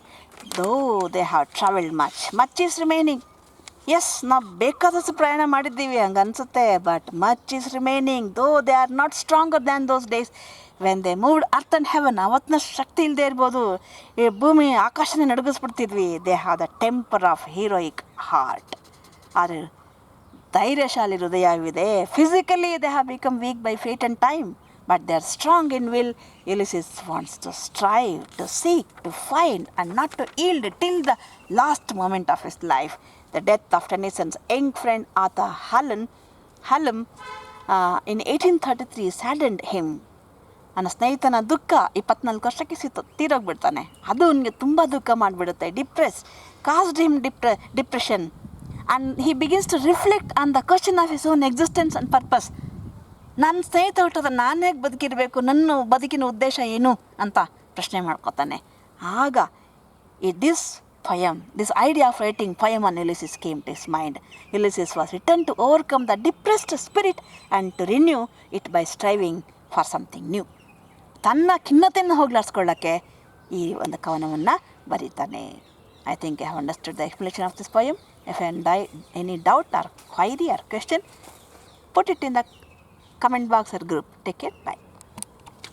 Though they have travelled much is remaining. Yes, ನಾವು ಬೇಕಾದಷ್ಟು ಪ್ರಯಾಣ ಮಾಡಿದ್ದೀವಿ ಹಂಗೆ ಅನಿಸುತ್ತೆ, but much is remaining. Though they are not stronger than those days when they moved earth and heaven. ಅವತ್ತಿನ ಶಕ್ತಿ ಇಲ್ಲದೆ ಇರ್ಬೋದು, ಈ ಭೂಮಿ ಆಕಾಶನೇ ನಡುಗಿಸ್ಬಿಡ್ತಿದ್ವಿ. They have the temper of heroic heart. ಆದರೆ ಧೈರ್ಯಶಾಲಿ ಹೃದಯವಿದೆ. Physically they have become weak by fate and time, but they are strong in will. Ulysses wants to strive, to seek, to find and not to yield till the last moment of his life. The death of Tennyson's young friend Arthur Hallam in 1833 saddened him. ನನ್ನ ಸ್ನೇಹಿತನ ದುಃಖ 24 ವರ್ಷಕ್ಕೆ ತೀರೋಗ್ಬಿಡ್ತಾನೆ. ಅದು ಅವನಿಗೆ ತುಂಬ ದುಃಖ ಮಾಡಿಬಿಡುತ್ತೆ. caused him depression, and he begins to reflect on the question of his own existence and purpose. ನನ್ನ ಸ್ನೇಹಿತ ಹುಟ್ಟದ ನಾನು ಹೇಗೆ ಬದುಕಿರಬೇಕು, ನನ್ನ ಬದುಕಿನ ಉದ್ದೇಶ ಏನು ಅಂತ ಪ್ರಶ್ನೆ ಮಾಡ್ಕೊತಾನೆ. ಆಗ this idea of writing poem on Ulysses came to his mind. Ulysses was written to overcome the depressed spirit and to renew it by striving for something new. ತನ್ನ ಖಿನ್ನತೆಯನ್ನು ಹೋಗ್ಲಾಡಿಸ್ಕೊಳ್ಳೋಕ್ಕೆ ಈ ಒಂದು ಕವನವನ್ನು ಬರೀತಾನೆ. I think I have understood the explanation of this poem. If any doubt or query or question, put it in the comment box or group. Take care. Bye.